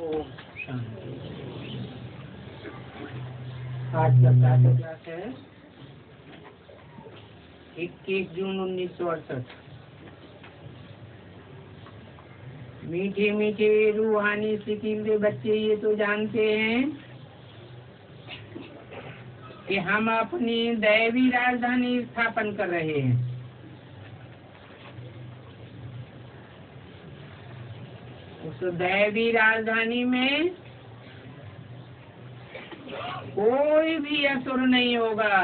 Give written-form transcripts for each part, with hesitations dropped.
ओम शांति। आज का क्लास है 21 जून 1968। मीठे मीठे रूहानी सिक्किम के बच्चे ये तो जानते हैं कि हम अपनी दैवी राजधानी स्थापन कर रहे हैं। उस दैवी राजधानी में कोई भी असुर नहीं होगा।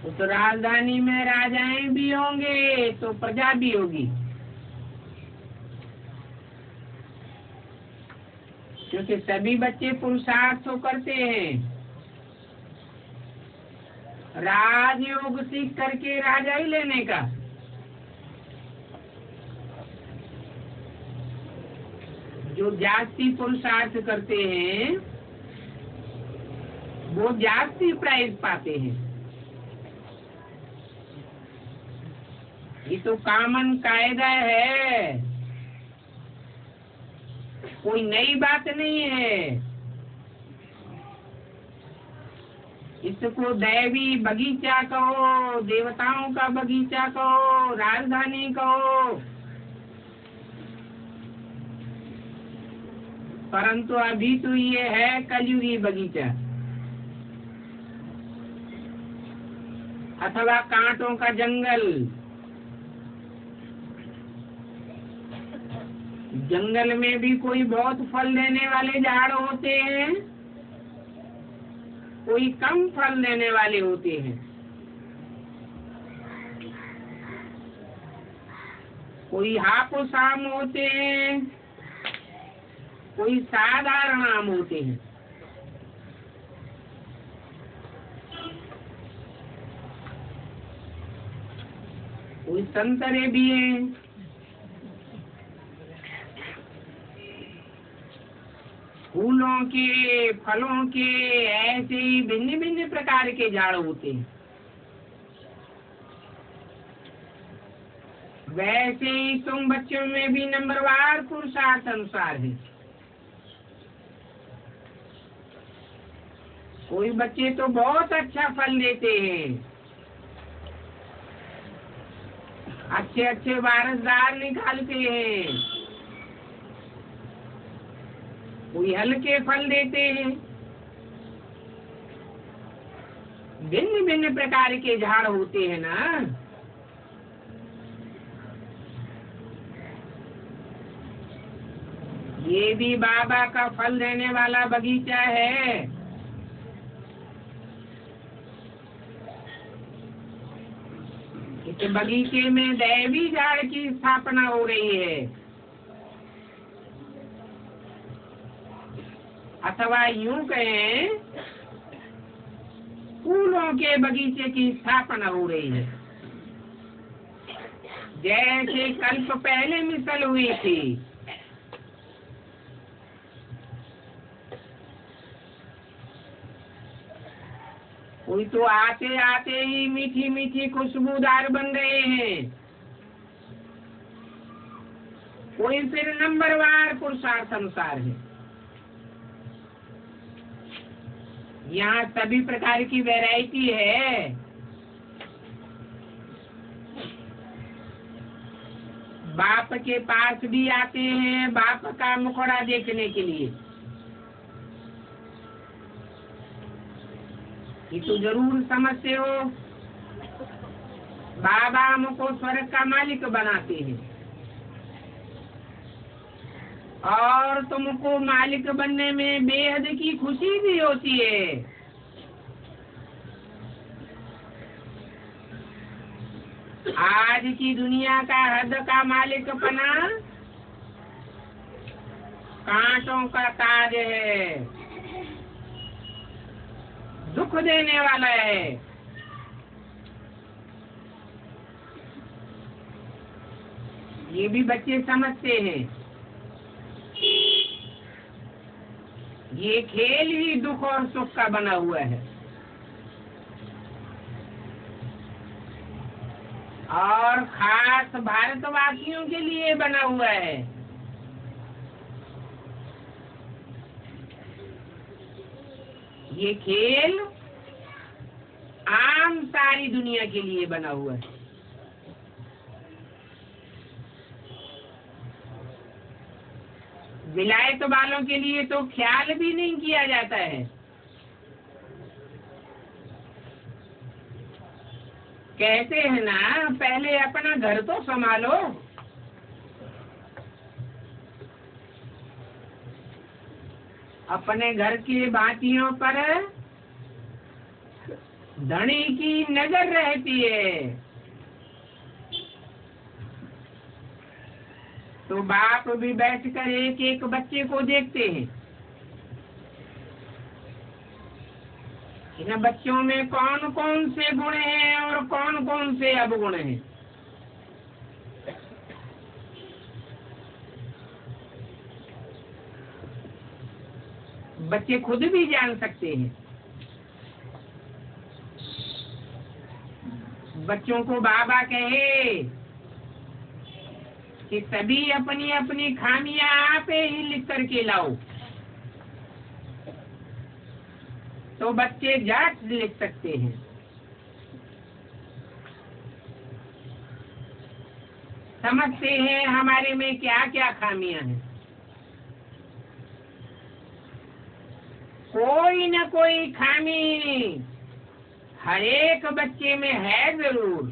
उस राजधानी में राजाएं भी होंगे तो प्रजा भी होगी, क्योंकि सभी बच्चे पुरुषार्थ तो करते हैं। राजयोग सीख करके राजा ही लेने का। जो जाति पुरुषार्थ करते हैं वो जाति प्राइज पाते हैं। ये तो कॉमन कायदा है, कोई नई बात नहीं है। इसको दैवी बगीचा कहो, देवताओं का बगीचा कहो, राजधानी कहो, परंतु अभी तो ये है कलयुगी बगीचा अथवा कांटों का जंगल। जंगल में भी कोई बहुत फल देने वाले झाड़ होते हैं, कोई कम फल देने वाले होते हैं। कोई हापुस आम होते हैं, कोई साधारण आम होते हैं। कोई संतरे भी हैं। फूलों के, फलों के, ऐसे ही भिन्न भिन्न प्रकार के झाड़ होते हैं। वैसे ही तुम बच्चों में भी नंबरवार पुरुषार्थ अनुसार है। कोई बच्चे तो बहुत अच्छा फल देते हैं, अच्छे अच्छे वारसदार निकालते हैं। कोई हल्के फल देते हैं। भिन्न भिन्न प्रकार के झाड़ होते हैं ना। ये भी बाबा का फल देने वाला बगीचा है। इस बगीचे में दैवी झाड़ की स्थापना हो रही है, अथवा यूं कहें फूलों के बगीचे की स्थापना हो रही है। जैसे कल्प पहले मिसल हुई थी, कोई तो आते आते ही मीठी मीठी खुशबूदार बन रहे हैं। कोई फिर नंबरवार पुरुषार्थ अनुसार है। यहाँ सभी प्रकार की वैरायटी है। बाप के पास भी आते हैं बाप का मुखड़ा देखने के लिए। ये तो जरूर समझते हो, बाबा हमको स्वर्ग का मालिक बनाते हैं और तुमको मालिक बनने में बेहद की खुशी भी होती है। आज की दुनिया का हद का मालिक बना कांटों का ताज है, दुख देने वाला है। ये भी बच्चे समझते हैं। ये खेल ही दुख और सुख का बना हुआ है। और खास भारतवासियों के लिए बना हुआ है। ये खेल आम सारी दुनिया के लिए बना हुआ है। विलायत वालों के लिए तो ख्याल भी नहीं किया जाता है। कहते हैं ना, पहले अपना घर तो संभालो। अपने घर के बातियों पर धनी की नजर रहती है, तो बाप भी बैठकर एक एक बच्चे को देखते हैं। इन बच्चों में कौन कौन से गुण हैं और कौन कौन से अवगुण हैं। बच्चे खुद भी जान सकते हैं। बच्चों को बाबा कहे कि सभी अपनी अपनी खामियां आप ही लिख करके लाओ, तो बच्चे झट लिख सकते हैं। समझते हैं हमारे में क्या क्या खामियां हैं। कोई न कोई खामी हर एक बच्चे में है जरूर,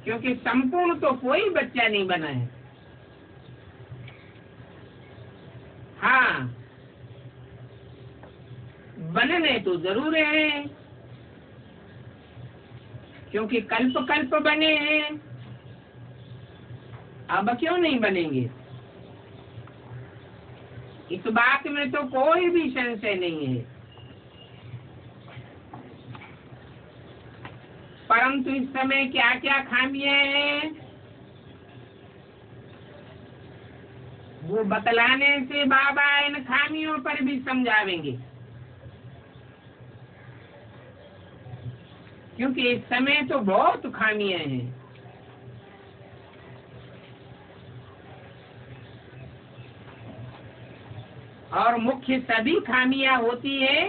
क्योंकि संपूर्ण तो कोई बच्चा नहीं बना है। हाँ, बनने तो जरूर हैं, क्योंकि कल्प कल्प बने हैं। अब क्यों नहीं बनेंगे, इस बात में तो कोई भी संशय नहीं है। परंतु इस समय क्या क्या खामियां हैं, वो बतलाने से बाबा इन खामियों पर भी समझावेंगे। क्योंकि इस समय तो बहुत खामियां हैं। और मुख्य सभी खामियां होती है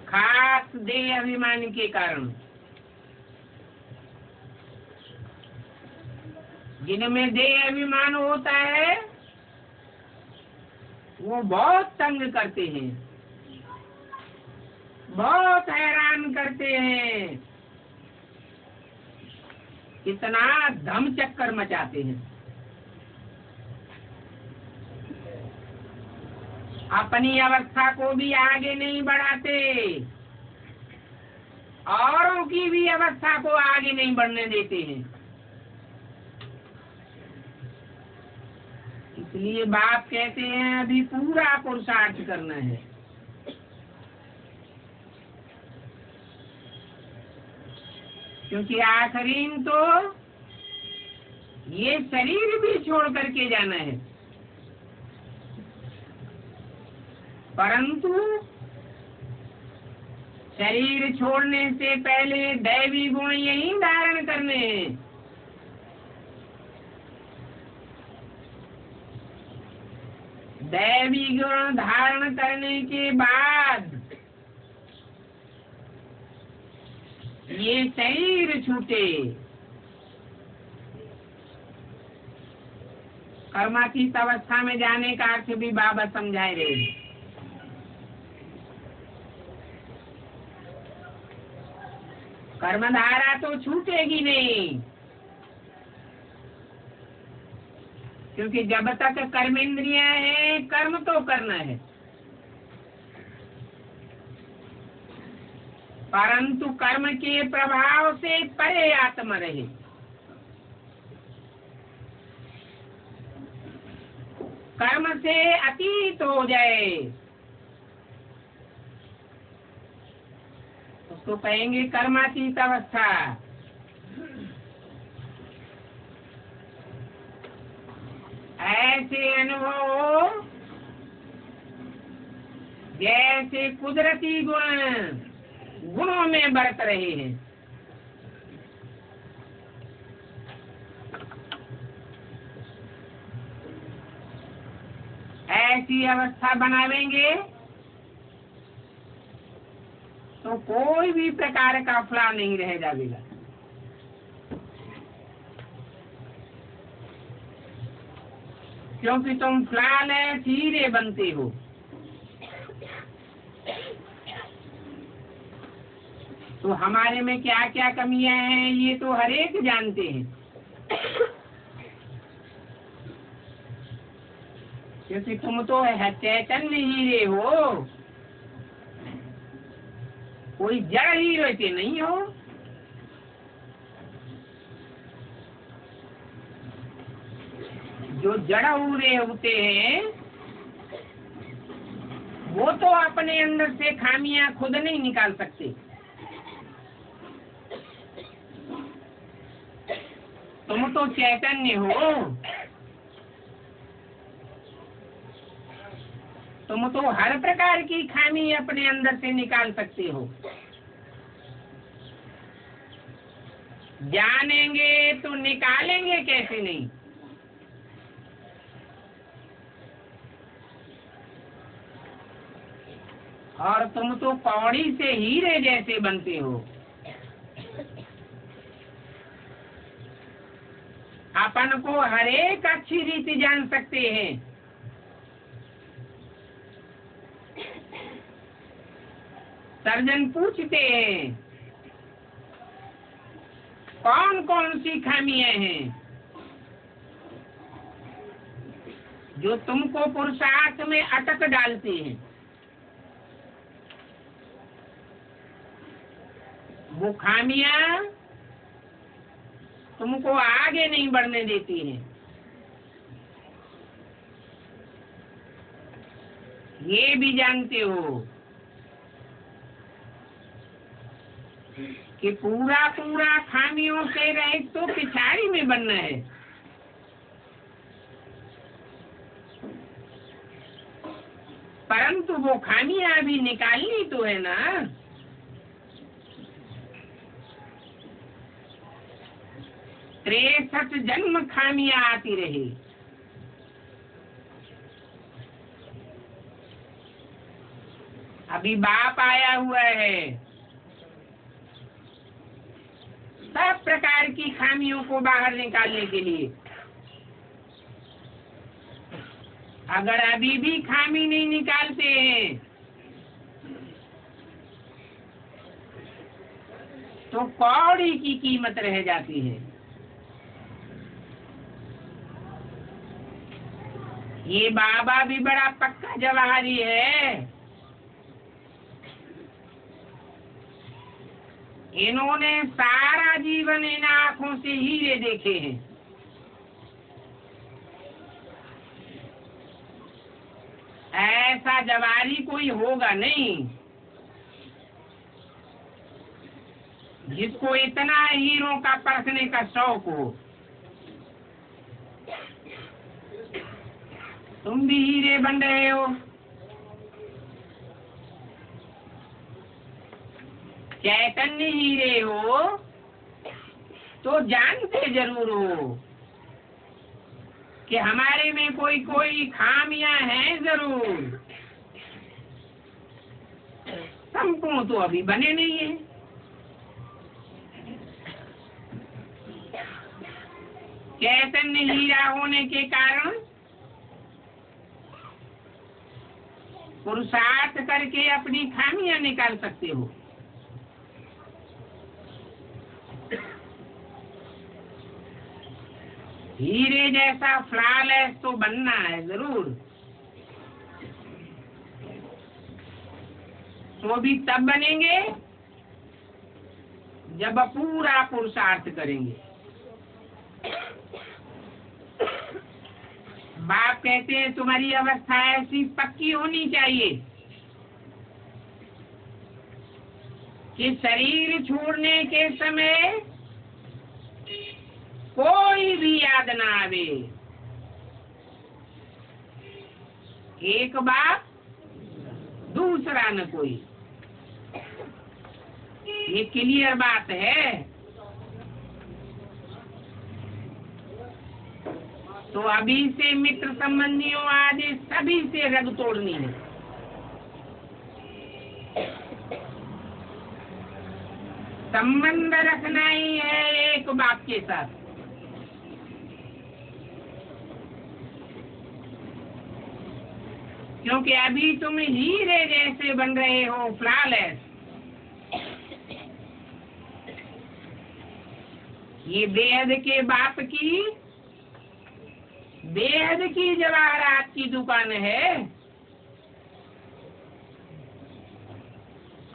खास देह अभिमान के कारण। जिनमें देह अभिमान होता है वो बहुत तंग करते हैं, बहुत हैरान करते हैं, कितना धम चक्कर मचाते हैं। अपनी अवस्था को भी आगे नहीं बढ़ाते, औरों की भी अवस्था को आगे नहीं बढ़ने देते हैं। इसलिए बाप कहते हैं अभी पूरा पुरुषार्थ करना है। क्योंकि आखिरी तो ये शरीर भी छोड़ करके जाना है। परंतु शरीर छोड़ने से पहले दैवी गुण यही धारण करने हैं। दैवी गुण धारण करने के बाद ये शरीर छूटे। कर्मातीत अवस्था में जाने का अर्थ भी बाबा समझाए रहे हैं। कर्मधारा तो छूटेगी नहीं, क्योंकि जब तक कर्मेंद्रियां हैं कर्म तो करना है। परंतु कर्म के प्रभाव से परे आत्मा रहे। कर्म से अतीत हो जाए उसको कहेंगे कर्मातीत अवस्था। ऐसे अनुभव हो जैसे कुदरती गुण गुणों में बरत रहे हैं। ऐसी अवस्था बनावेंगे तो कोई भी प्रकार का फला नहीं रह जाएगा। क्योंकि तुम फ्लाल हीरे बनते हो। तो हमारे में क्या क्या कमियां हैं ये तो हर एक जानते हैं। क्योंकि तुम तो चैतन्य हीरे हो, कोई जड़ हीरे के नहीं हो। जो जड़ हीरे होते हैं वो तो अपने अंदर से खामियां खुद नहीं निकाल सकते। तुम तो चैतन्य हो, तुम तो हर प्रकार की खामी अपने अंदर से निकाल सकते हो। जानेंगे तो निकालेंगे कैसे नहीं। और तुम तो कौड़ी से हीरे जैसे बनते हो। अपन को हर एक अच्छी रीति जान सकते हैं। सर्जन पूछते हैं कौन कौन सी खामियां हैं जो तुमको पुरुषार्थ में अटक डालती हैं। वो खामियां तुमको आगे नहीं बढ़ने देती हैं। ये भी जानते हो कि पूरा पूरा खामियों से रहित तो पिछाड़ी में बनना है। परंतु वो खामियां भी निकालनी तो है ना। तिरसठ जन्म खामियां आती रही। अभी बाप आया हुआ है सब प्रकार की खामियों को बाहर निकालने के लिए। अगर अभी भी खामी नहीं निकालते हैं तो कौड़ी की कीमत रह जाती है। ये बाबा भी बड़ा पक्का जवाहरी है। इन्होंने सारा जीवन इन आँखों से हीरे देखे हैं। ऐसा जवारी कोई होगा नहीं जिसको इतना हीरों का परखने का शौक हो। तुम भी हीरे बन रहे हो। चैतन्य हीरे हो तो जानते जरूर हो कि हमारे में कोई कोई खामियां हैं जरूर। संपूर्ण तो अभी बने नहीं है। चैतन्य हीरा होने के कारण पुरुषार्थ करके अपनी खामियां निकाल सकते हो। हीरे जैसा फ्लॉलेस तो बनना है जरूर। तो भी तब बनेंगे जब पूरा पुरुषार्थ करेंगे। बाप कहते हैं तुम्हारी अवस्था ऐसी पक्की होनी चाहिए कि शरीर छोड़ने के समय कोई भी याद ना आवे। एक बाप दूसरा न कोई। ये क्लियर बात है। तो अभी से मित्र संबंधियों आदि सभी से रग तोड़नी है। संबंध रखना ही है एक बाप के साथ। क्योंकि अभी तुम हीरे जैसे बन रहे हो, फ्लॉलेस। ये बेहद के बाप की बेहद की जवाहरात की दुकान है,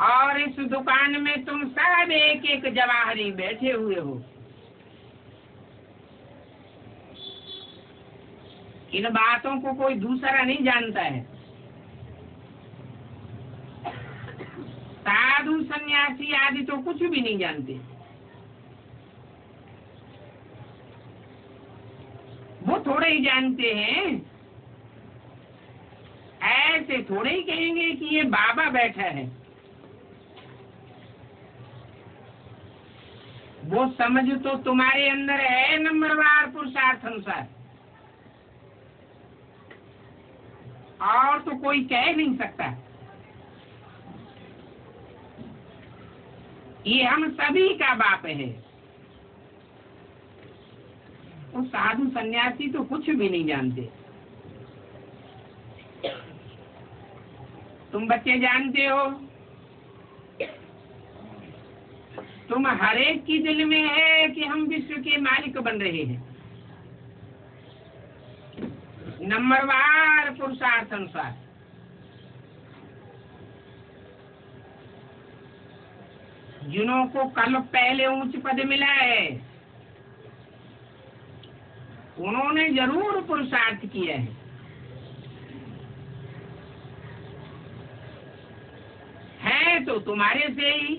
और इस दुकान में तुम सब एक एक जवाहरी बैठे हुए हो। इन बातों को कोई दूसरा नहीं जानता है। साधु सन्यासी आदि तो कुछ भी नहीं जानते। वो थोड़े ही जानते हैं। ऐसे थोड़े ही कहेंगे कि ये बाबा बैठा है। वो समझ तो तुम्हारे अंदर है, नंबरवार पुरुषार्थ अनुसार, और तो कोई कह नहीं सकता। ये हम सभी का बाप है। वो साधु सन्यासी तो कुछ भी नहीं जानते। तुम बच्चे जानते हो, तुम हर एक की दिल में है कि हम विश्व के मालिक बन रहे हैं, नंबरवार पुरुषार्थ अनुसार। जिन्हों को कल पहले उच्च पद मिला है, उन्होंने जरूर पुरुषार्थ किया है तो तुम्हारे से ही।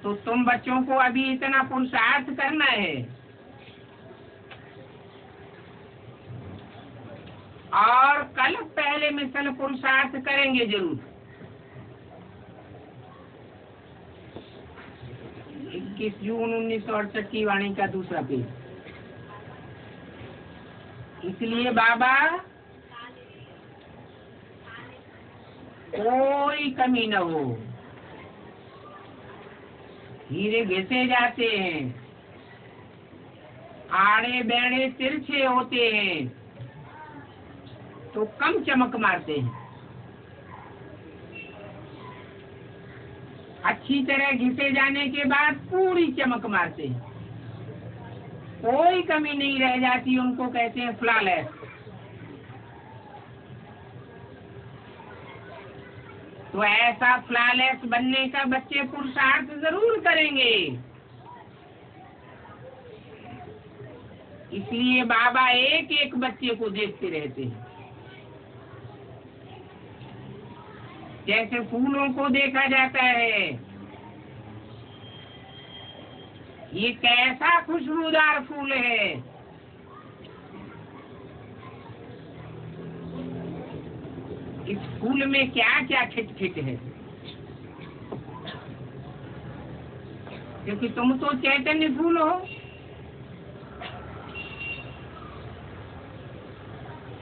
तो तुम बच्चों को अभी इतना पुरुषार्थ करना है, और कल पहले मिसल पुरुषार्थ करेंगे जरूर। 21 जून 1968 की वाणी का दूसरा पेज। इसलिए बाबा कोई कमी न हो। हीरे घिसे जाते हैं, आड़े बेड़े तिरछे होते हैं तो कम चमक मारते हैं। अच्छी तरह घिसे जाने के बाद पूरी चमक मारते हैं, कोई कमी नहीं रह जाती। उनको कहते हैं फ्लॉलेस। तो ऐसा फ्लॉलेस बनने का बच्चे पुरुषार्थ जरूर करेंगे। इसलिए बाबा एक एक बच्चे को देखते रहते हैं। जैसे फूलों को देखा जाता है, ये कैसा खुशबूदार फूल है, इस फूल में क्या क्या खिटखिट है। क्योंकि तुम तो चैतन्य फूल हो।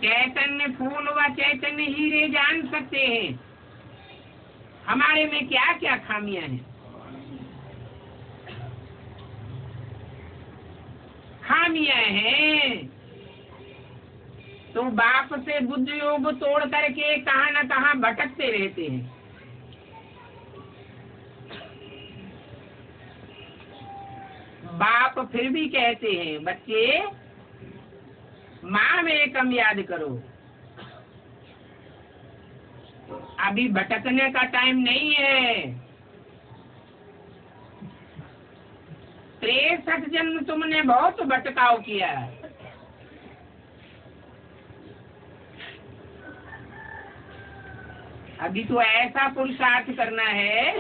चैतन्य फूल व चैतन्य हीरे जान सकते हैं हमारे में क्या क्या खामियां हैं। खामियां हैं तो बाप से बुद्धि योग तोड़ करके कहाँ न कहाँ भटकते रहते हैं। बाप फिर भी कहते हैं, बच्चे माँ में कम याद करो, अभी भटकने का टाइम नहीं है। 63 जन्म तुमने बहुत भटकाव किया। अभी तो ऐसा पुरुषार्थ करना है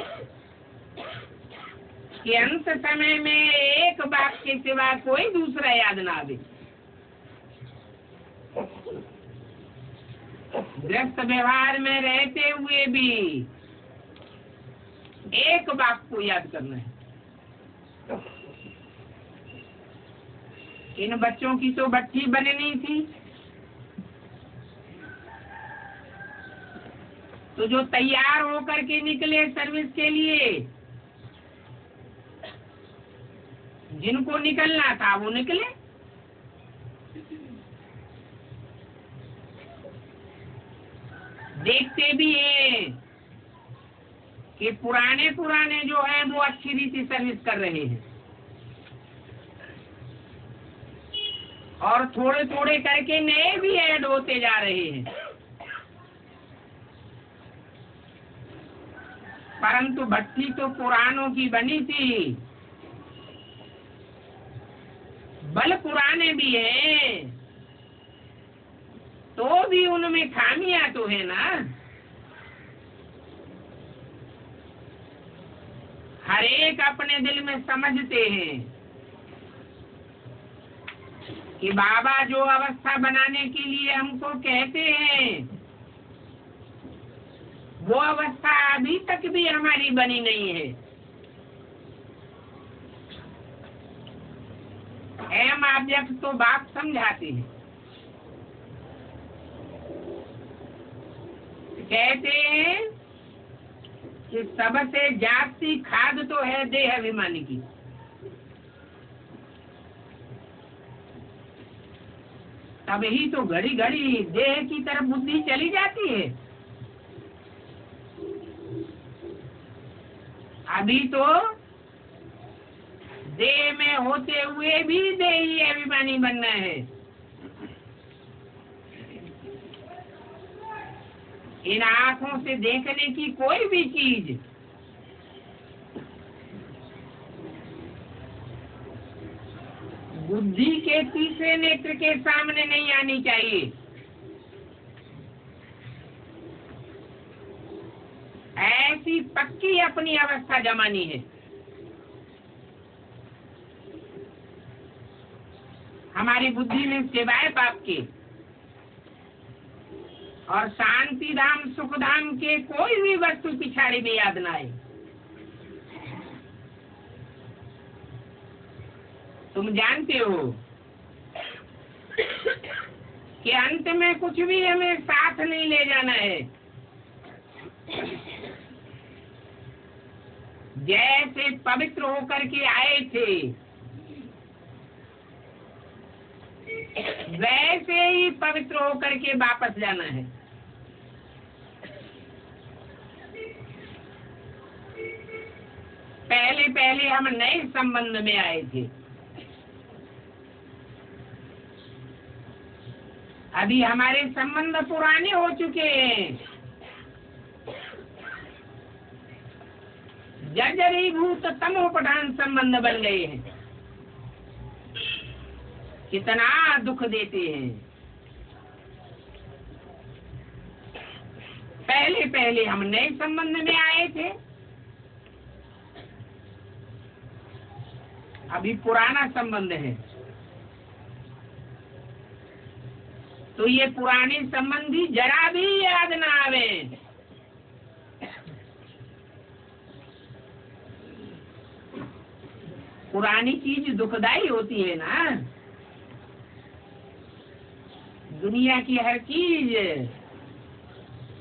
कि अंत समय में एक बाप के सिवा कोई दूसरा याद ना आवे। व्यस्त व्यवहार में रहते हुए भी एक बाप को याद करना है। इन बच्चों की तो भट्ठी बननी थी, तो जो तैयार होकर के निकले सर्विस के लिए, जिनको निकलना था वो निकले। देखते भी हैं कि पुराने जो हैं वो अच्छी रीति सर्विस कर रहे हैं, और थोड़े थोड़े करके नए भी ऐड होते जा रहे हैं। परंतु भट्टी तो पुरानों की बनी थी, बल पुराने भी हैं, तो भी उनमें खामियां तो है ना। हर एक अपने दिल में समझते हैं कि बाबा जो अवस्था बनाने के लिए हमको कहते हैं, वो अवस्था अभी तक भी हमारी बनी नहीं है। एम ऑब्जेक्ट तो बात समझाती है, कहते हैं कि सबसे जाती खाद तो है देह अभिमानी की। तभी तो घड़ी घड़ी देह की तरफ बुद्धि चली जाती है। अभी तो देह में होते हुए भी देही अभिमानी बनना है। इन आंखों से देखने की कोई भी चीज बुद्धि के तीसरे नेत्र के सामने नहीं आनी चाहिए। ऐसी पक्की अपनी अवस्था जमानी है। हमारी बुद्धि में सिवाय बाप के और शांति धाम सुख धाम के कोई भी वस्तु पिछाड़ी में याद ना आए। तुम जानते हो कि अंत में कुछ भी हमें साथ नहीं ले जाना है। जैसे पवित्र होकर के आए थे, वैसे ही पवित्र होकर के वापस जाना है। पहले पहले हम नए संबंध में आए थे, अभी हमारे संबंध पुराने हो चुके हैं। जर्जरीभूत तमोप्रधान संबंध बन गए हैं। कितना दुख देते हैं। पहले पहले हम नए संबंध में आए थे, अभी पुराना संबंध है। तो ये पुराने संबंधी जरा भी याद ना आवे। पुरानी चीज दुखदाई होती है ना। दुनिया की हर चीज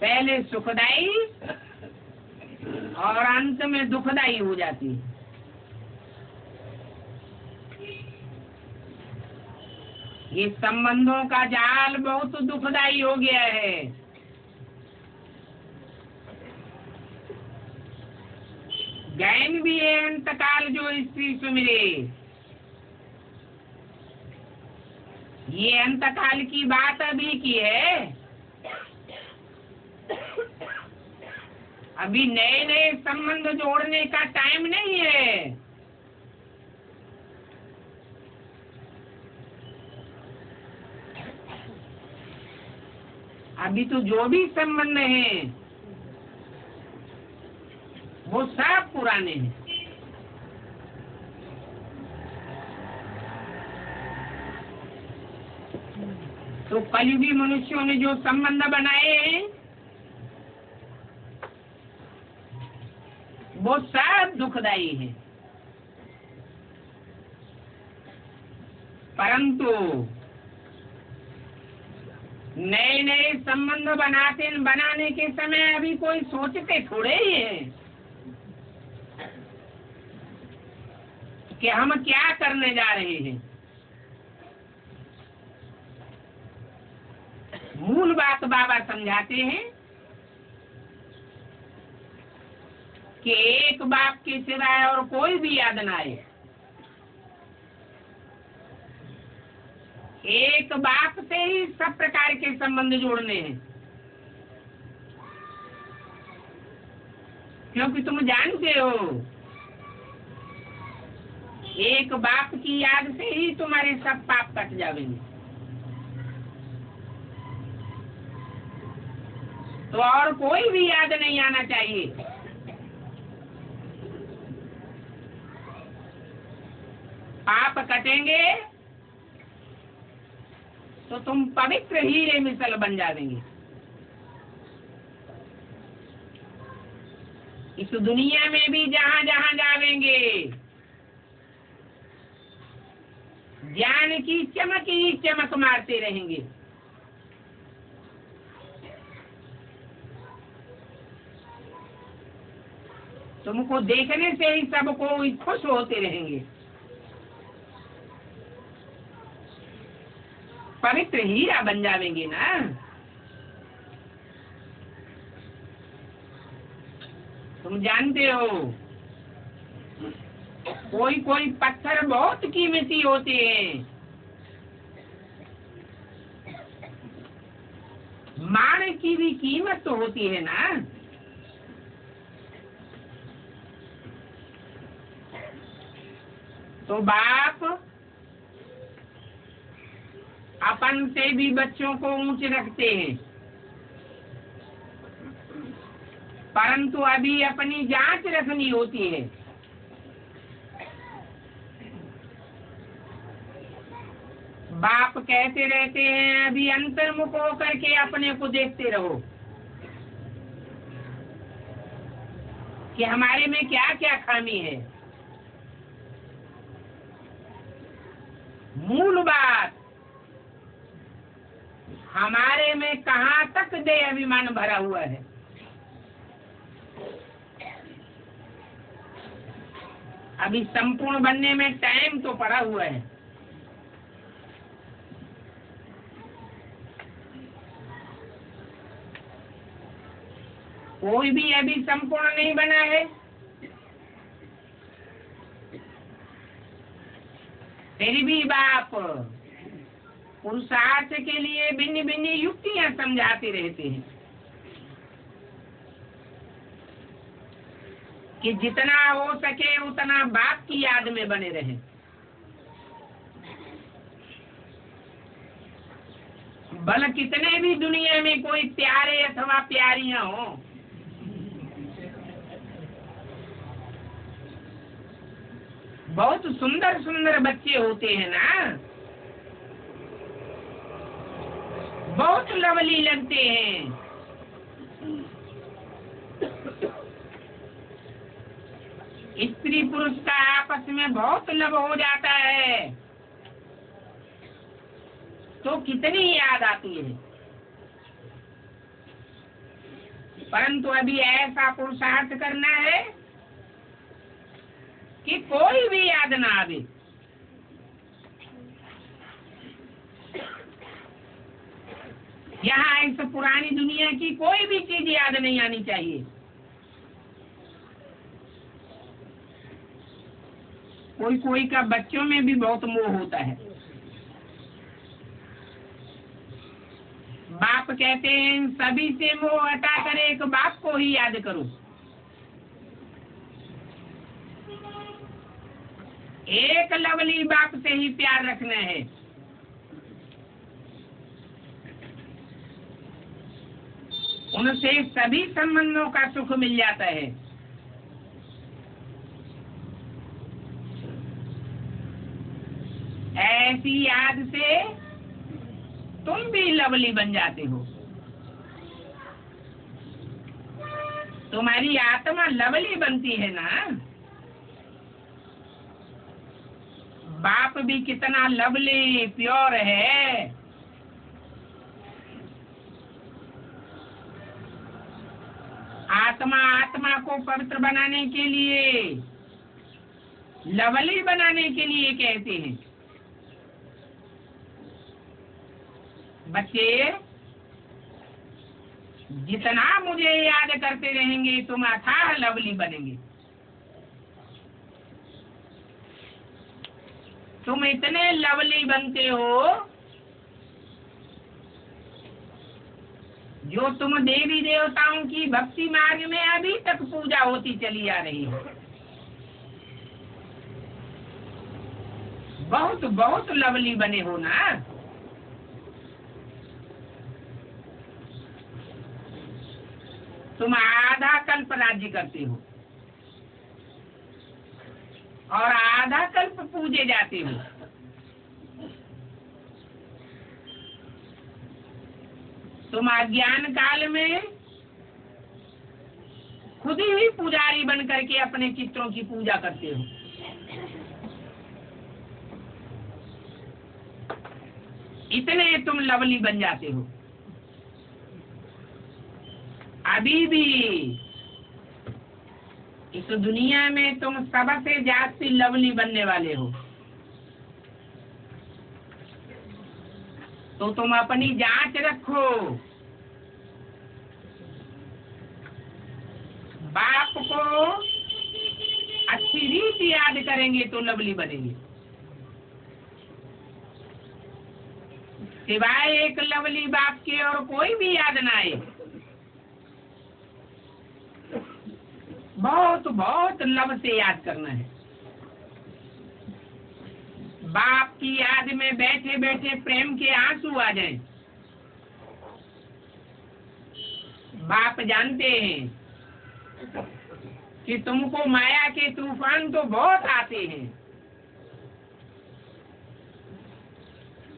पहले सुखदाई और अंत में दुखदाई हो जाती है। ये संबंधों का जाल बहुत दुखदाई हो गया है। गैन भी है अंतकाल जो स्त्री सुमिरे। ये अंतकाल की बात अभी की है। अभी नए नए संबंध जोड़ने का टाइम नहीं है। अभी तो जो भी संबंध हैं वो सब पुराने हैं। तो कलयुगी मनुष्यों ने जो संबंध बनाए हैं वो सब दुखदायी है। परंतु नए नए संबंध बनाने के समय अभी कोई सोचते थोड़े ही है कि हम क्या करने जा रहे हैं। मूल बात बाबा समझाते हैं कि एक बाप के सिवाय और कोई भी याद ना आए। एक बाप से ही सब प्रकार के संबंध जोड़ने हैं, क्योंकि तुम जानते हो एक बाप की याद से ही तुम्हारे सब पाप कट जाएंगे। तो और कोई भी याद नहीं आना चाहिए। पाप कटेंगे तो तुम पवित्र हीरे मिसल बन जाएंगे। इस दुनिया में भी जहाँ जहाँ जावेंगे ज्ञान की चमक ही चमक मारते रहेंगे। तुमको देखने से ही सबको खुश होते रहेंगे। पवित्र हीरा बन जाएंगे ना। तुम जानते हो कोई कोई पत्थर बहुत कीमती होते हैं। मान की भी कीमत तो होती है ना। तो बाप अपन से भी बच्चों को ऊंच रखते हैं, परंतु अभी अपनी जांच रखनी होती है। बाप कहते रहते हैं अभी अंतर्मुख होकर के अपने को देखते रहो कि हमारे में क्या क्या खामी है। मूल बात हमारे में कहाँ तक देह अभिमान भरा हुआ है। अभी संपूर्ण बनने में टाइम तो पड़ा हुआ है। कोई भी अभी संपूर्ण नहीं बना है। फिर भी बाप पुरुषार्थ के लिए भिन्न भिन्न युक्तियां समझाते रहते हैं कि जितना हो सके उतना बाप की याद में बने रहे। भले कितने भी दुनिया में कोई प्यारे अथवा प्यारियां हो, बहुत सुंदर सुंदर बच्चे होते हैं ना, बहुत लवली लगते हैं। स्त्री पुरुष का आपस में बहुत लव हो जाता है तो कितनी याद आती है। परंतु अभी ऐसा पुरुषार्थ करना है कि कोई भी याद ना आवे। यहाँ इस पुरानी दुनिया की कोई भी चीज याद नहीं आनी चाहिए। कोई कोई का बच्चों में भी बहुत मोह होता है। बाप कहते हैं सभी से मोह हटा कर एक बाप को ही याद करो। एक लवली बाप से ही प्यार रखना है। उनसे सभी संबंधों का सुख मिल जाता है। ऐसी याद से तुम भी लवली बन जाते हो। तुम्हारी आत्मा लवली बनती है ना। बाप भी कितना लवली प्योर है। आत्मा आत्मा को पवित्र बनाने के लिए, लवली बनाने के लिए कहते हैं। बच्चे, जितना मुझे याद करते रहेंगे तुम अथाह लवली बनेंगे। तुम इतने लवली बनते हो जो तुम देवी देवताओं की भक्ति मार्ग में अभी तक पूजा होती चली आ रही है। बहुत बहुत लवली बने हो ना। तुम आधा कल्प राज्य करते हो और आधा कल्प पूजे जाते हो। तुम अज्ञान काल में खुद ही पुजारी बन करके अपने चित्रों की पूजा करते हो। इतने तुम लवली बन जाते हो। अभी भी इस दुनिया में तुम सबसे ज्यादा लवली बनने वाले हो। तो तुम अपनी जांच रखो। बाप को अच्छी रीति याद करेंगे तो लवली बनेंगे। सिवाय एक लवली बाप के और कोई भी याद ना आए। बहुत बहुत लव से याद करना है। बाप की याद में बैठे बैठे प्रेम के आंसू आ जाएं। बाप जानते हैं कि तुमको माया के तूफान तो बहुत आते हैं,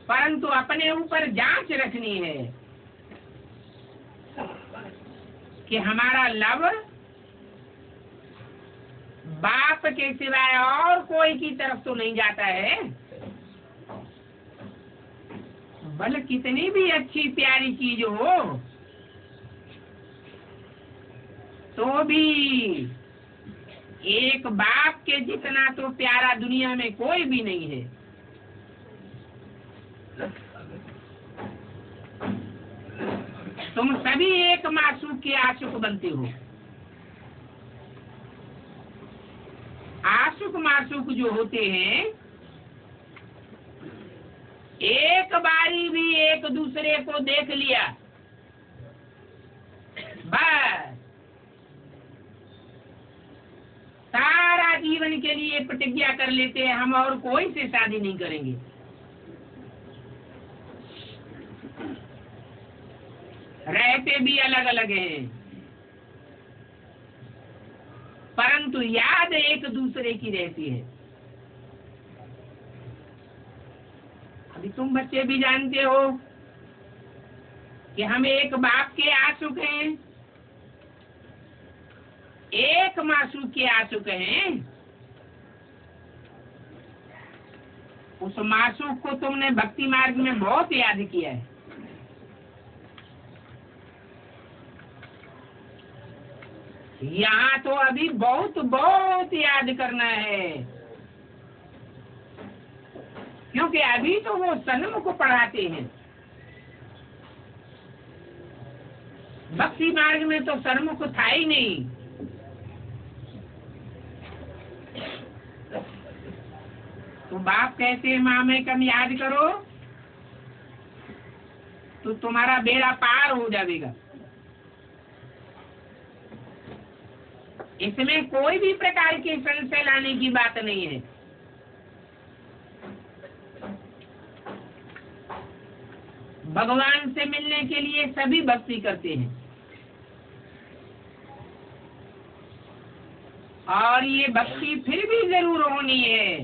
परंतु अपने ऊपर जांच रखनी है कि हमारा लव बाप के सिवाय और कोई की तरफ तो नहीं जाता है। भले कितनी भी अच्छी प्यारी चीज हो तो भी एक बाप के जितना तो प्यारा दुनिया में कोई भी नहीं है। तुम सभी एक मासूक के आशुक बनते हो। आशुक माशुक जो होते हैं एक बारी भी एक दूसरे को देख लिया बस सारा जीवन के लिए प्रतिज्ञा कर लेते हैं हम और कोई से शादी नहीं करेंगे। रहते भी अलग अलग हैं परंतु याद एक दूसरे की रहती है। अभी तुम बच्चे भी जानते हो कि हम एक बाप के आशुक हैं, एक मासूक के आशुक हैं। उस मासूक को तुमने भक्ति मार्ग में बहुत याद किया है। यहाँ तो अभी बहुत बहुत याद करना है, क्योंकि अभी तो वो सन्मुख पढ़ाते हैं। भक्ति मार्ग में तो सन्मुख था ही नहीं। तो बाप कहते हैं माँ में कम याद करो तो तुम्हारा बेड़ा पार हो जाएगा। इसमें कोई भी प्रकार के संशय लाने की बात नहीं है। भगवान से मिलने के लिए सभी भक्ति करते हैं और ये भक्ति फिर भी जरूर होनी है।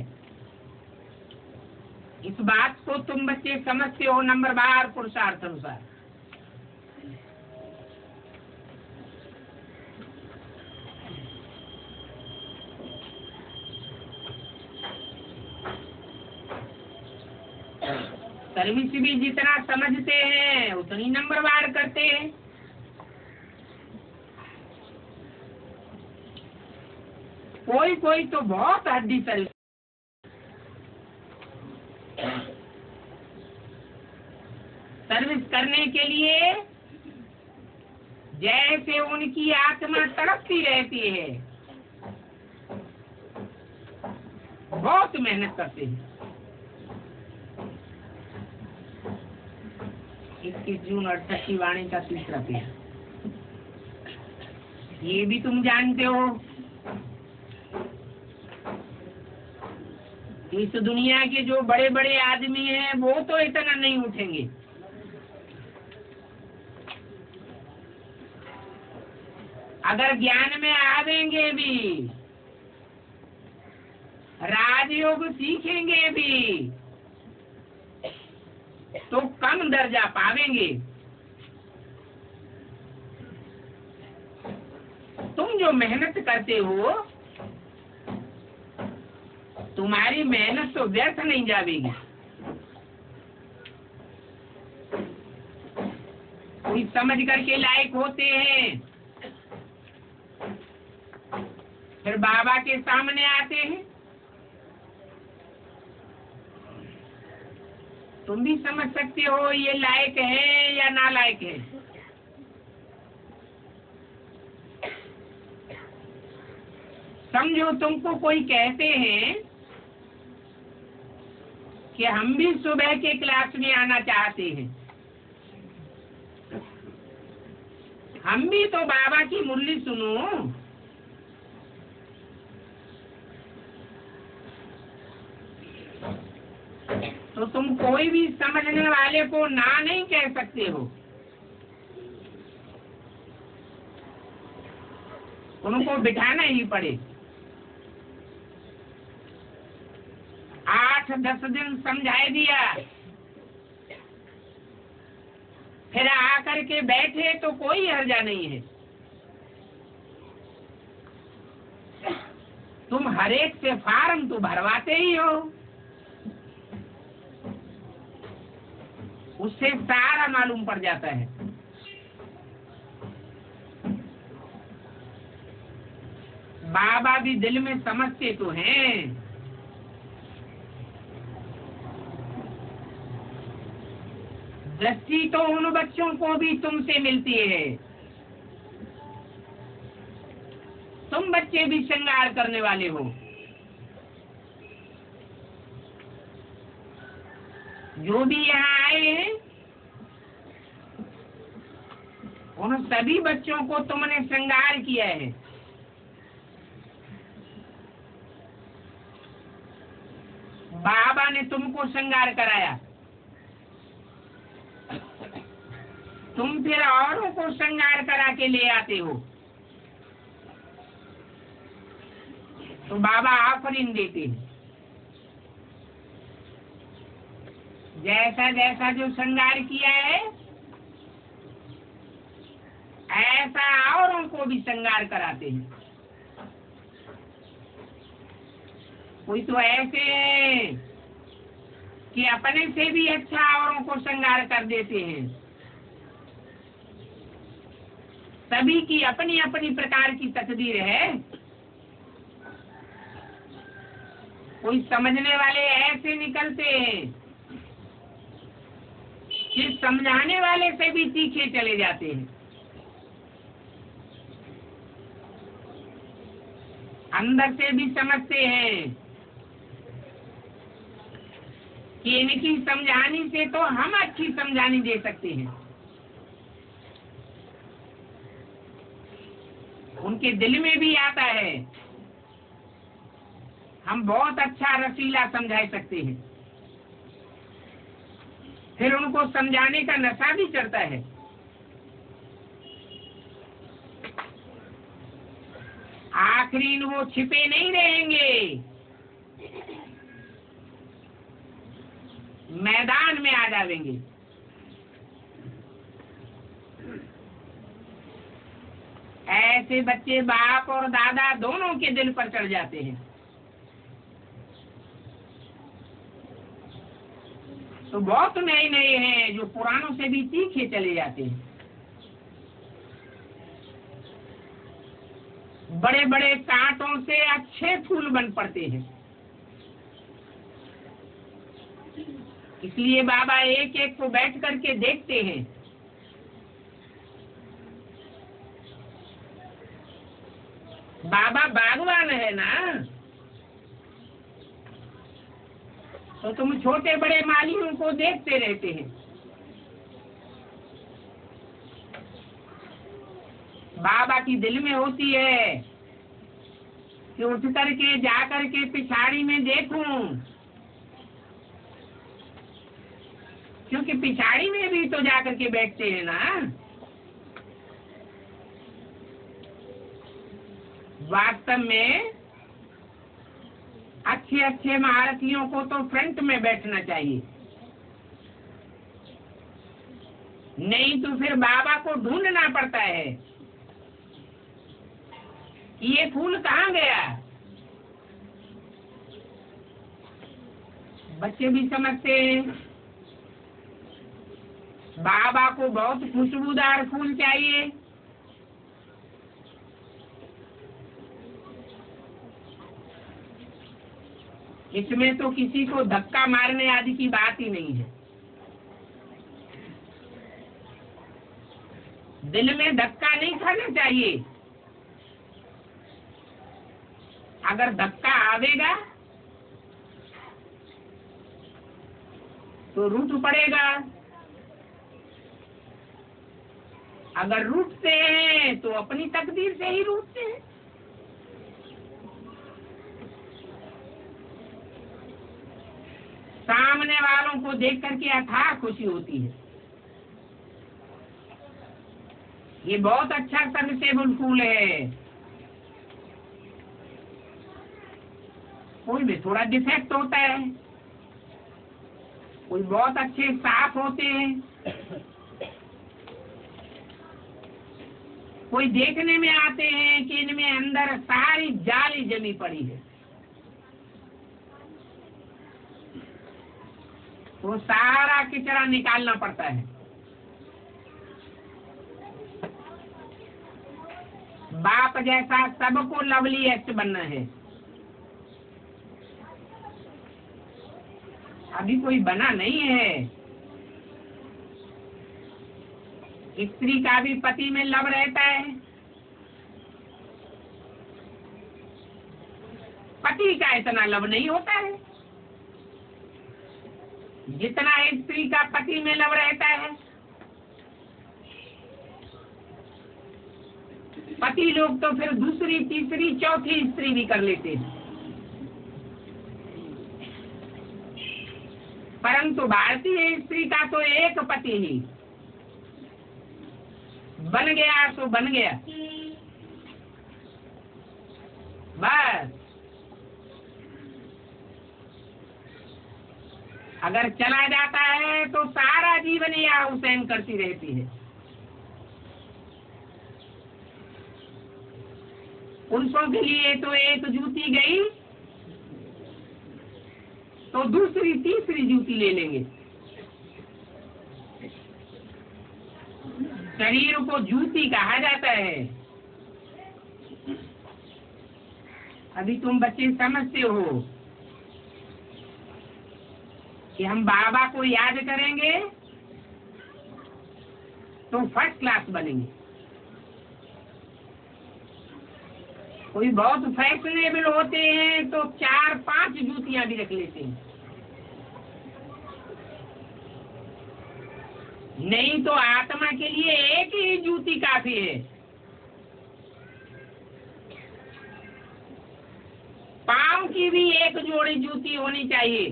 इस बात को तुम बच्चे समझते हो नंबर बार पुरुषार्थ अनुसार। सर्विस भी जितना समझते हैं उतनी नंबरवार करते हैं। कोई कोई तो बहुत हड्डी सर्विस। सर्विस करने के लिए जैसे उनकी आत्मा तड़पती रहती है, बहुत मेहनत करते हैं। 21 जून 68 वाणी का तीसरा पेज, ये भी तुम जानते हो। इस दुनिया के जो बड़े बड़े आदमी हैं वो तो इतना नहीं उठेंगे। अगर ज्ञान में आवेंगे भी, राजयोग सीखेंगे भी, तो कम दर्जा पावेंगे। तुम जो मेहनत करते हो, तुम्हारी मेहनत तो व्यर्थ नहीं जाएगी। कोई समझ करके लायक होते हैं, फिर बाबा के सामने आते हैं। तुम भी समझ सकते हो ये लायक है या नालायक है। समझो तुमको कोई कहते हैं कि हम भी सुबह के क्लास में आना चाहते हैं, हम भी तो बाबा की मुरली सुनो। तो तुम कोई भी समझने वाले को ना नहीं कह सकते हो। उनको बिठाना ही पड़े। 8-10 दिन समझाई दिया, फिर आकर के बैठे तो कोई हर्जा नहीं है। तुम हर एक से फार्म तो भरवाते ही हो, उससे सारा मालूम पड़ जाता है। बाबा भी दिल में समझते तो हैं। दृष्टि तो उन बच्चों को भी तुमसे मिलती है। तुम बच्चे भी श्रृंगार करने वाले हो। जो भी यहाँ आए हैं उन सभी बच्चों को तुमने श्रृंगार किया है। बाबा ने तुमको श्रृंगार कराया, तुम फिर औरों को श्रृंगार करा के ले आते हो। तो बाबा आफरीन देते हैं। जैसा जैसा जो श्रृंगार किया है ऐसा औरों को भी श्रृंगार कराते हैं। कोई तो ऐसे हैं कि अपने से भी अच्छा औरों को श्रृंगार कर देते हैं। सभी की अपनी अपनी प्रकार की तकदीर है। कोई समझने वाले ऐसे निकलते हैं कि समझाने वाले से भी तीखे चले जाते हैं। अंदर से भी समझते हैं कि इनकी समझानी से तो हम अच्छी समझानी दे सकते हैं। उनके दिल में भी आता है हम बहुत अच्छा रसीला समझा सकते हैं। फिर उनको समझाने का नशा भी चढ़ता है। आखिरी वो छिपे नहीं रहेंगे, मैदान में आ जाएंगे। ऐसे बच्चे बाप और दादा दोनों के दिल पर चढ़ जाते हैं। तो बहुत नए नए हैं जो पुरानों से भी तीखे चले जाते हैं। बड़े बड़े कांटों से अच्छे फूल बन पड़ते हैं। इसलिए बाबा एक एक को बैठ करके देखते हैं। बाबा बागवान है ना, तो तुम छोटे बड़े मालियों को देखते रहते हैं। बाबा की दिल में होती है कि उठ करके जा करके पिछाड़ी में देखूं, क्योंकि पिछाड़ी में भी तो जा करके बैठते हैं ना। वास्तव में अच्छे अच्छे महारथियों को तो फ्रंट में बैठना चाहिए, नहीं तो फिर बाबा को ढूंढना पड़ता है कि ये फूल कहाँ गया। बच्चे भी समझते हैं बाबा को बहुत खुशबूदार फूल चाहिए, इसमें तो किसी को धक्का मारने आदि की बात ही नहीं है। दिल में धक्का नहीं खाना चाहिए। अगर धक्का आवेगा तो रूठ पड़ेगा, अगर रूठते हैं तो अपनी तकदीर से ही रूठते हैं। सामने वालों को देख करके अथाह खुशी होती है। ये बहुत अच्छा सर्विसेबल फूल है। कोई में थोड़ा डिफेक्ट होता है, कोई बहुत अच्छे साफ होते हैं, कोई देखने में आते हैं कि इनमें अंदर सारी जाली जमी पड़ी है, वो सारा किचरा निकालना पड़ता है। बाप जैसा सबको लवलीएस्ट बनना है। अभी कोई बना नहीं है। स्त्री का भी पति में लव रहता है, पति का इतना लव नहीं होता है जितना स्त्री का पति में लव रहता है। पति लोग तो फिर दूसरी तीसरी चौथी स्त्री भी कर लेते हैं, परंतु भारतीय स्त्री का तो एक पति ही बन गया तो बन गया बस। अगर चला जाता है तो सारा जीवन यह हुसैन करती रहती है। पुरुषों के लिए तो एक जूती गई तो दूसरी तीसरी जूती ले लेंगे। शरीर को जूती कहा जाता है। अभी तुम बच्चे समझते हो कि हम बाबा को याद करेंगे तो फर्स्ट क्लास बनेंगे। कोई बहुत फैशनेबल होते हैं तो 4-5 जूतियां भी रख लेते हैं, नहीं तो आत्मा के लिए एक ही जूती काफी है। पांव की भी एक जोड़ी जूती होनी चाहिए,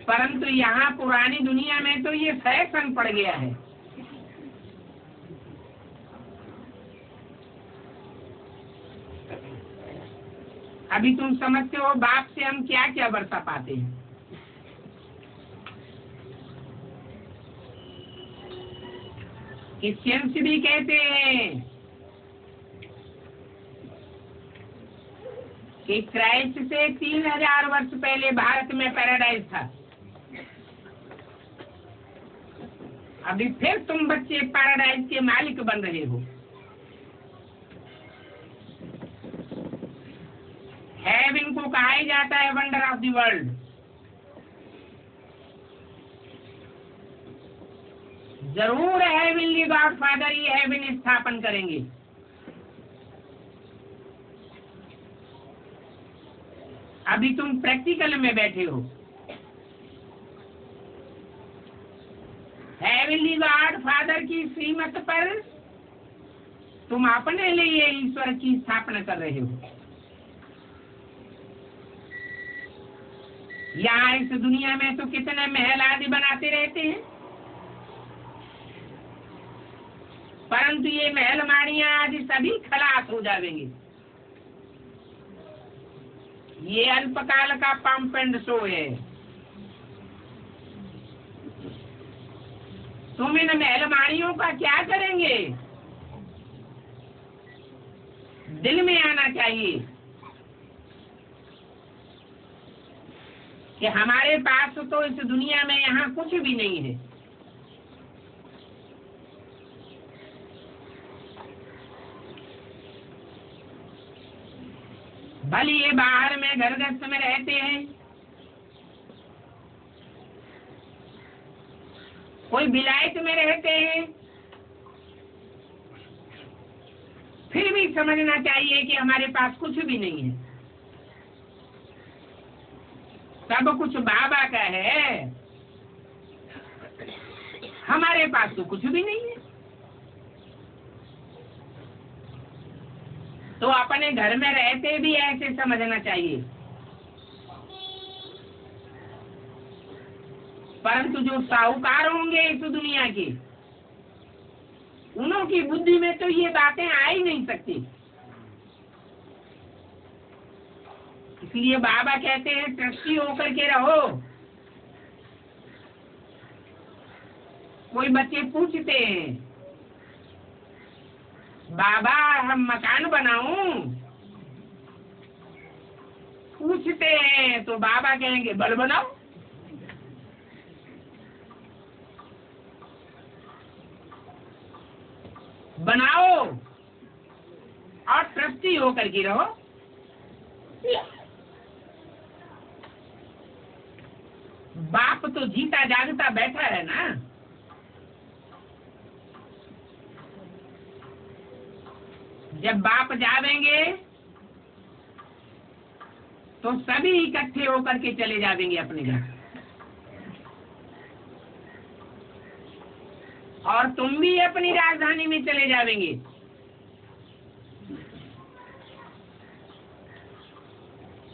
परंतु यहाँ पुरानी दुनिया में तो ये फैशन पड़ गया है। अभी तुम समझते हो बाप से हम क्या क्या बरसा पाते हैं। क्रिश्चियंस भी कहते हैं कि क्राइस्ट से 3000 वर्ष पहले भारत में पैराडाइज था। अभी फिर तुम बच्चे पैराडाइज के मालिक बन रहे हो। हेवन को कहा ही जाता है वंडर ऑफ द वर्ल्ड। जरूर हेवनली गॉड फादर ये हेवन स्थापन करेंगे। अभी तुम प्रैक्टिकल में बैठे हो। हेवनली गॉड फादर की श्रीमत पर तुम अपने लिए ईश्वर की स्थापना कर रहे हो। यहाँ इस दुनिया में तो कितने महल आदि बनाते रहते हैं, परंतु ये महल माड़ियां आदि सभी खलास हो जाएंगे। ये अल्पकाल का पंप एंड शो है। तुम इन महल माड़ियों का क्या करेंगे? दिल में आना चाहिए कि हमारे पास तो इस दुनिया में यहाँ कुछ भी नहीं है। भले ये बाहर में घर गृहस्थ में रहते हैं, कोई विलायत में रहते हैं, फिर भी समझना चाहिए कि हमारे पास कुछ भी नहीं है। सब कुछ बाबा का है, हमारे पास तो कुछ भी नहीं है। तो अपने घर में रहते भी ऐसे समझना चाहिए। परंतु जो साहूकार होंगे इस दुनिया के, उन्हों की बुद्धि में तो ये बातें आ ही नहीं सकती। इसलिए बाबा कहते हैं ट्रस्टी होकर के रहो। कोई बच्चे पूछते हैं बाबा हम मकान बनाऊं, पूछते हैं तो बाबा कहेंगे बल बनाओ। बनाओ और ट्रस्टी होकर के रहो। बाप तो जीता जागता बैठा है ना। जब बाप जावेंगे तो सभी इकट्ठे होकर के चले जावेंगे अपने घर, और तुम भी अपनी राजधानी में चले जावेंगे।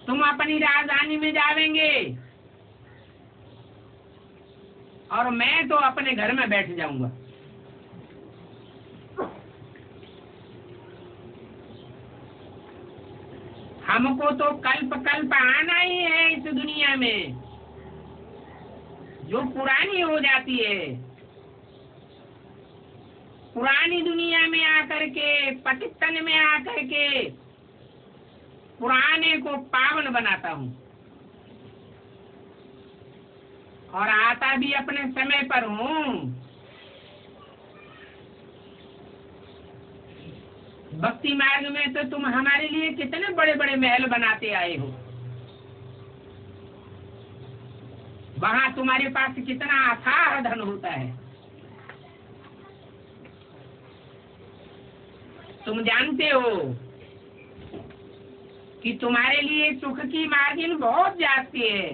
तुम अपनी राजधानी में जावेंगे और मैं तो अपने घर में बैठ जाऊंगा। हमको तो कल्प कल्प आना ही है इस दुनिया में, जो पुरानी हो जाती है। पुरानी दुनिया में आकर के, पतितन में आकर के पुराने को पावन बनाता हूँ, और आता भी अपने समय पर हूँ। भक्ति मार्ग में तो तुम हमारे लिए कितने बड़े बड़े महल बनाते आए हो। वहां तुम्हारे पास कितना अथाह धन होता है। तुम जानते हो कि तुम्हारे लिए सुख की मार्जिन बहुत जाती है।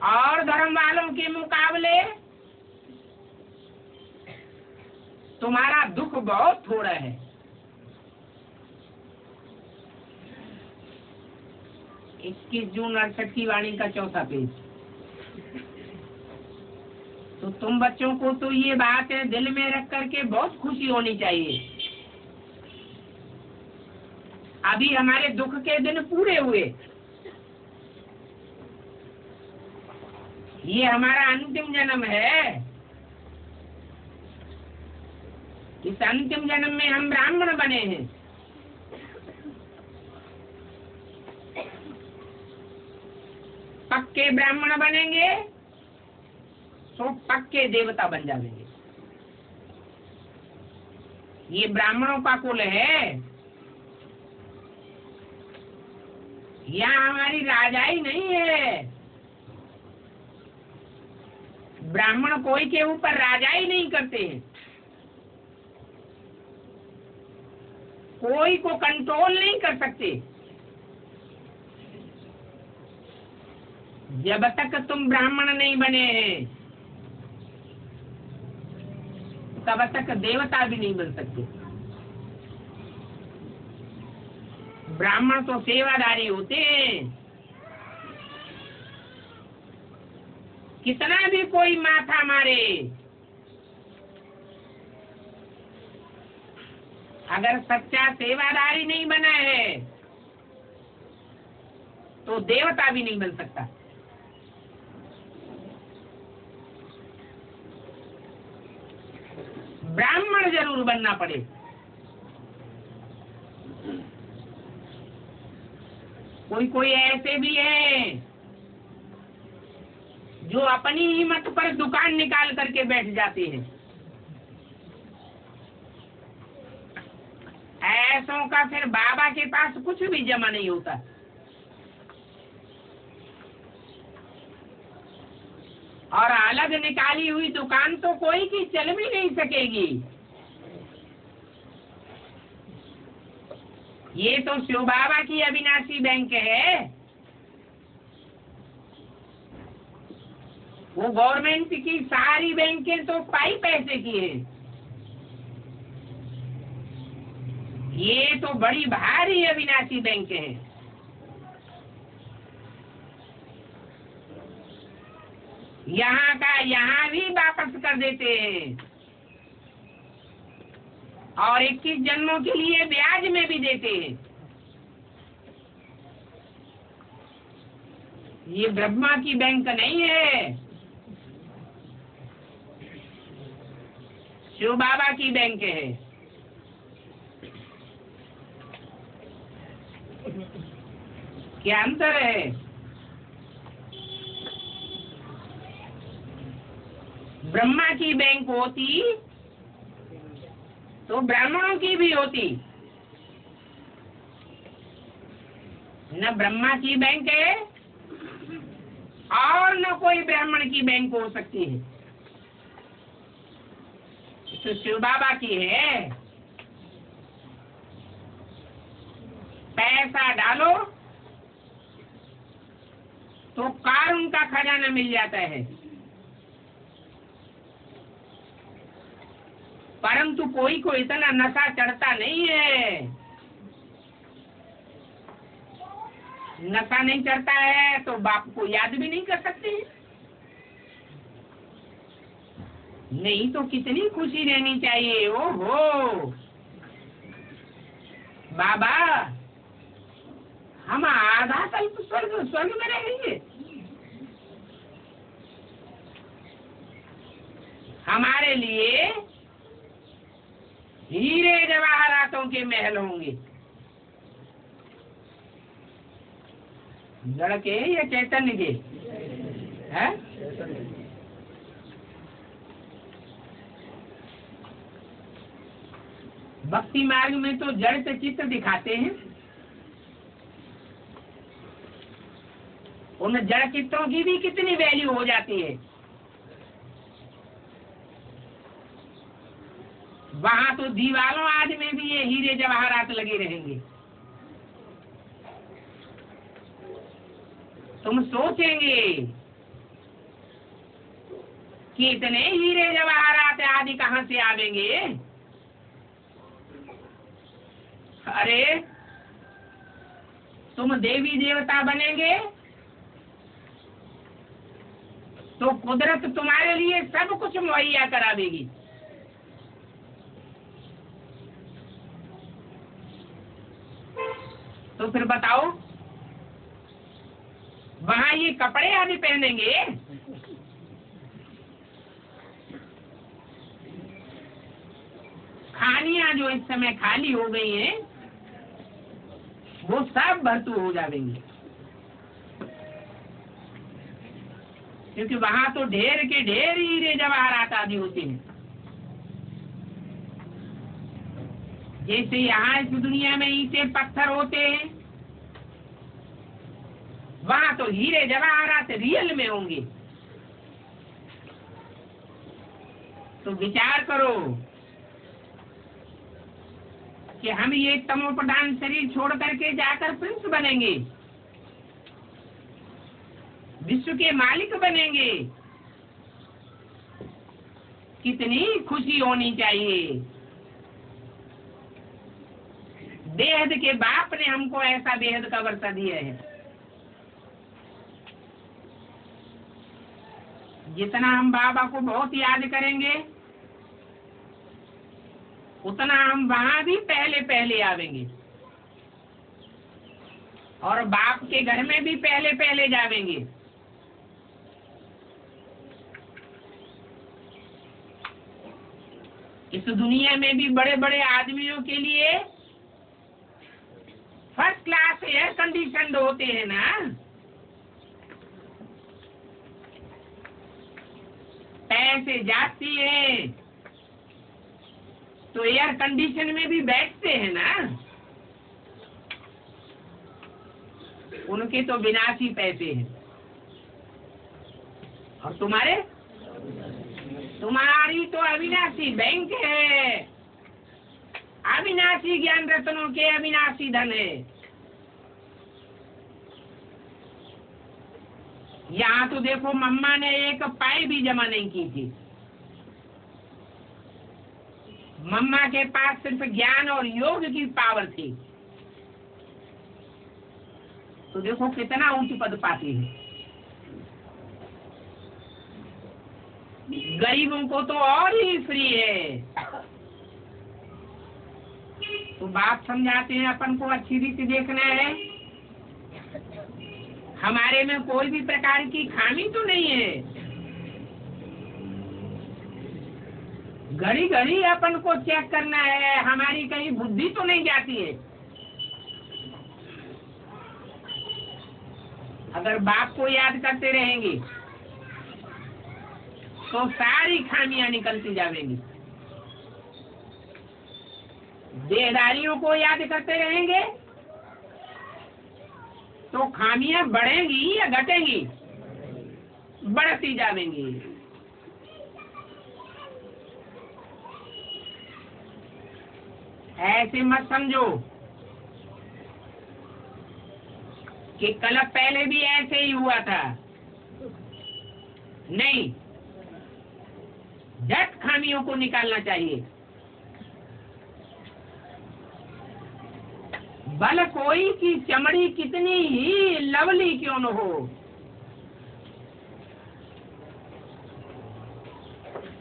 और धर्म वालों के मुकाबले तुम्हारा दुख बहुत थोड़ा है। 21 जून 68 की वाणी का 4था पेज। तो तुम बच्चों को तो ये बात है दिल में रख करके बहुत खुशी होनी चाहिए। अभी हमारे दुख के दिन पूरे हुए, ये हमारा अंतिम जन्म है। इस अंतिम जन्म में हम ब्राह्मण बने हैं। पक्के ब्राह्मण बनेंगे तो पक्के देवता बन जाएंगे। ये ब्राह्मणों का कुल है। यहाँ हमारी राजाई नहीं है। ब्राह्मण कोई के ऊपर राजाई नहीं करते हैं, कोई को कंट्रोल नहीं कर सकते। जब तक तुम ब्राह्मण नहीं बने हैं तब तक देवता भी नहीं बन सकते। ब्राह्मण तो सेवादारी होते हैं। कितना भी कोई माथा मारे, अगर सच्चा सेवादारी नहीं बना है तो देवता भी नहीं बन सकता। ब्राह्मण जरूर बनना पड़े। कोई कोई ऐसे भी है जो अपनी हिम्मत पर दुकान निकाल करके बैठ जाते हैं। ऐसों का फिर बाबा के पास कुछ भी जमा नहीं होता। और अलग निकाली हुई दुकान तो कोई की चल भी नहीं सकेगी। ये तो शिव बाबा की अविनाशी बैंक है। वो गवर्नमेंट की सारी बैंकें तो पाई पैसे की है। ये तो बड़ी भारी अविनाशी बैंक है। यहाँ का यहाँ भी वापस कर देते हैं और 21 जन्मों के लिए ब्याज में भी देते हैं। ये ब्रह्मा की बैंक नहीं है, शिव बाबा की बैंक है। क्या अंतर है? ब्रह्मा की बैंक होती तो ब्राह्मणों की भी होती। न ब्रह्मा की बैंक है और न कोई ब्राह्मण की बैंक हो सकती है। तो शिव बाबा की है। पैसा डालो तो कारुण्य का खजाना मिल जाता है, परंतु कोई को इतना नशा चढ़ता नहीं है। नशा नहीं चढ़ता है तो बाप को याद भी नहीं कर सकते। नहीं तो कितनी खुशी रहनी चाहिए। ओहो बाबा, हम आधा कल्प स्वर्ग में रहेंगे। हमारे लिए हीरे जवाहरातों के महल होंगे। जड़ के या चैतन्य के है? भक्ति मार्ग में तो जड़ से चित्र दिखाते हैं। उन जड़ चित्रों की भी कितनी वैल्यू हो जाती है। वहां तो दीवारों आज में भी ये हीरे जवाहरात लगे रहेंगे। तुम सोचेंगे कि इतने हीरे जवाहरात आदि कहां से आवेंगे। अरे तुम देवी देवता बनेंगे तो कुदरत तुम्हारे लिए सब कुछ मुहैया करावेगी। तो फिर बताओ, वहां ये कपड़े आदि पहनेंगे? खानियां जो इस समय खाली हो गई हैं वो सब भरतू हो जाएंगी, क्योंकि वहां तो ढेर के ढेर हीरे जवाहरात आदि होते हैं। जैसे यहाँ इस दुनिया में ईंटे पत्थर होते हैं, वहां तो हीरे जवाहरात रियल में होंगे। तो विचार करो कि हम ये तमोप्रधान शरीर छोड़ करके जाकर प्रिंस बनेंगे, विश्व के मालिक बनेंगे। कितनी खुशी होनी चाहिए। बेहद के बाप ने हमको ऐसा बेहद का वर्षा दिया है। जितना हम बाबा को बहुत याद करेंगे उतना हम वहां भी पहले पहले आवेंगे, और बाप के घर में भी पहले पहले जावेंगे। इस दुनिया में भी बड़े बड़े आदमियों के लिए फर्स्ट क्लास एयर कंडीशन होते हैं ना। पैसे जाती है तो एयर कंडीशन में भी बैठते हैं ना। उनके तो विनाशी पैसे हैं, और तुम्हारी तो अविनाशी बैंक है, अविनाशी ज्ञान रत्नों के अविनाशी धन है। यहाँ तो देखो मम्मा ने एक पाई भी जमा नहीं की थी। मम्मा के पास सिर्फ ज्ञान और योग की पावर थी। तो देखो कितना ऊंच पद पाती है। गरीबों को तो और ही फ्री है। तो बाप समझाते हैं अपन को अच्छी रीति देखना है। हमारे में कोई भी प्रकार की खामी तो नहीं है। घड़ी घड़ी अपन को चेक करना है, हमारी कहीं बुद्धि तो नहीं जाती है। अगर बाप को याद करते रहेंगे तो सारी खामियां निकलती जाएंगी। देहदारियों को याद करते रहेंगे तो खामियां बढ़ेंगी या घटेंगी? बढ़ती जाएंगी। ऐसे मत समझो कि कल पहले भी ऐसे ही हुआ था। नहीं, झट खामियों को निकालना चाहिए। भले कोई की चमड़ी कितनी ही लवली क्यों न हो,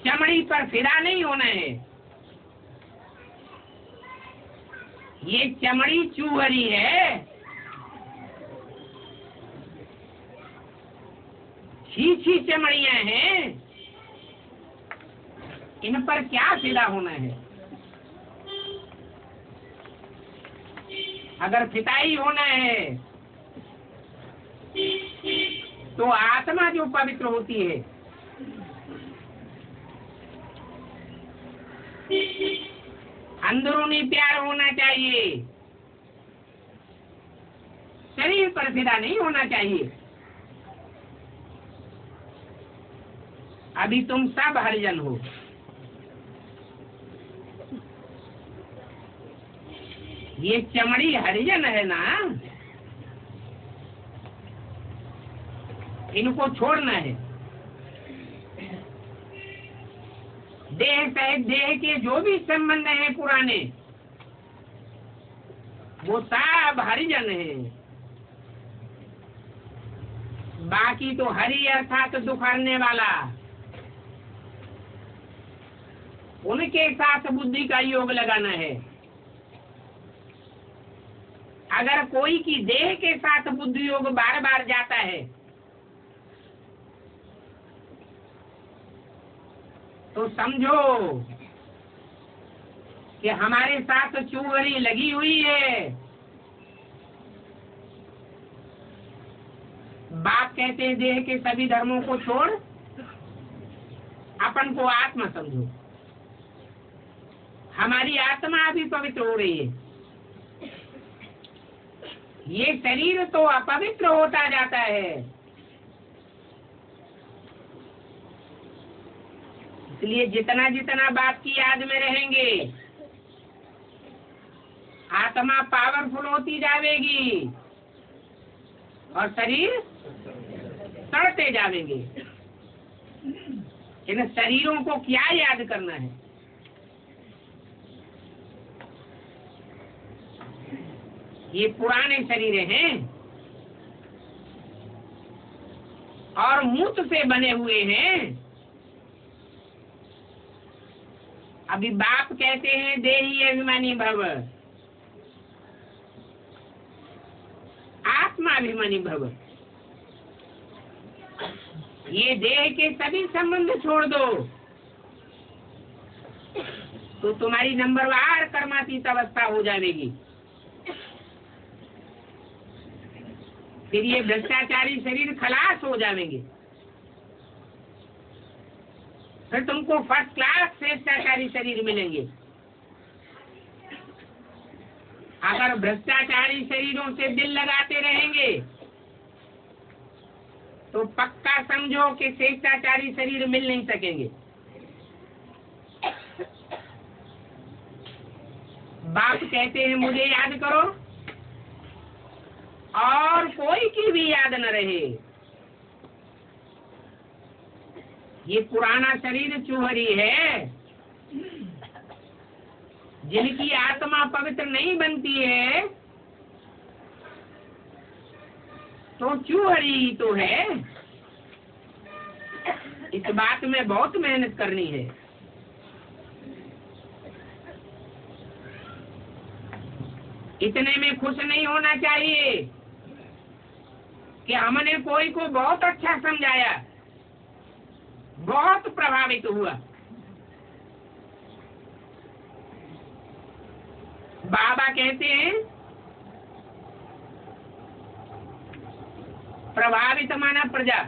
चमड़ी पर फिदा नहीं होना है। ये चमड़ी चूहरी है, छीछी चमड़ियां हैं, इन पर क्या फिदा होना है। अगर फिताई होना है तो आत्मा जो पवित्र होती है, अंदरूनी प्यार होना चाहिए, शरीर पर फिदा नहीं होना चाहिए। अभी तुम सब हरिजन हो। ये चमड़ी हरिजन है ना, इनको छोड़ना है। देह सहित देह के जो भी संबंध हैं पुराने, वो सब हरिजन है। बाकी तो हरि अर्थात दुख हरने वाला, उनके साथ बुद्धि का योग लगाना है। अगर कोई की देह के साथ बुद्धि योग बार बार जाता है तो समझो कि हमारे साथ चूहरी लगी हुई है। बाप कहते हैं देह के सभी धर्मों को छोड़ अपन को आत्मा समझो। हमारी आत्मा अभी पवित्र हो रही है, ये शरीर तो अपवित्र होता जाता है। इसलिए जितना जितना बाप की याद में रहेंगे आत्मा पावरफुल होती जाएगी और शरीर सड़ते जाएंगे। इन शरीरों को क्या याद करना है? ये पुराने शरीर हैं और मूत्र से बने हुए हैं। अभी बाप कहते हैं देही अभिमानी भव, आत्मा अभिमानी भव। ये देह के सभी संबंध छोड़ दो तो तुम्हारी नंबरवार कर्मातीत अवस्था हो जाएगी। फिर ये भ्रष्टाचारी शरीर खलास हो जाएंगे। फिर तुमको फर्स्ट क्लास भ्रष्टाचारी शरीर मिलेंगे। अगर भ्रष्टाचारी शरीरों से दिल लगाते रहेंगे तो पक्का समझो कि श्रेष्ठाचारी शरीर मिल नहीं सकेंगे। बाप कहते हैं मुझे याद करो और कोई की भी याद न रहे। ये पुराना शरीर चूहरी है, जिनकी आत्मा पवित्र नहीं बनती है तो चूहरी ही तो है। इस बात में बहुत मेहनत करनी है। इतने में खुश नहीं होना चाहिए कि हमने कोई को बहुत अच्छा समझाया, बहुत प्रभावित हुआ। बाबा कहते हैं प्रभावित माना प्रजा,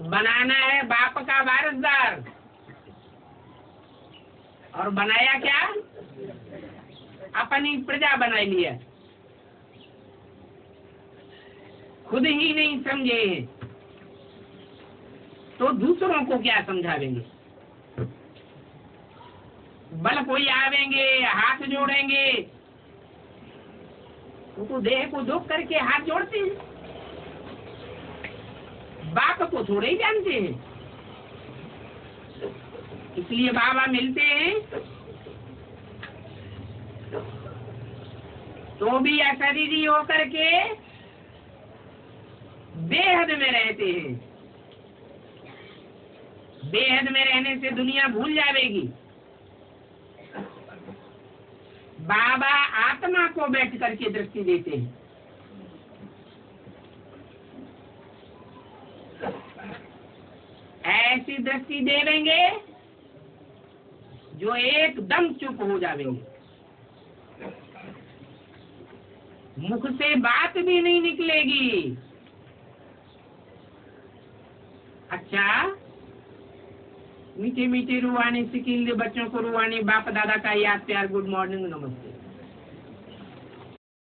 बनाना है बाप का वारसदार। और बनाया क्या? अपनी प्रजा बना लिया। खुद ही नहीं समझे तो दूसरों को क्या समझावेंगे? बल कोई आवेंगे, हाथ जोड़ेंगे तो देह को दुख करके हाथ जोड़ते हैं। बाप को थोड़े ही जानते हैं। इसलिए बाबा मिलते हैं तो भी अशरीरी होकर के बेहद में रहते हैं। बेहद में रहने से दुनिया भूल जाएगी। बाबा आत्मा को बैठ करके दृष्टि देते हैं। ऐसी दृष्टि देंगे जो एकदम चुप हो जाएंगे। मुख से बात भी नहीं निकलेगी। अच्छा, मीठे मीठे रुहानी सिकिल बच्चों को रुहानी बाप दादा का याद प्यार, गुड मॉर्निंग, नमस्ते।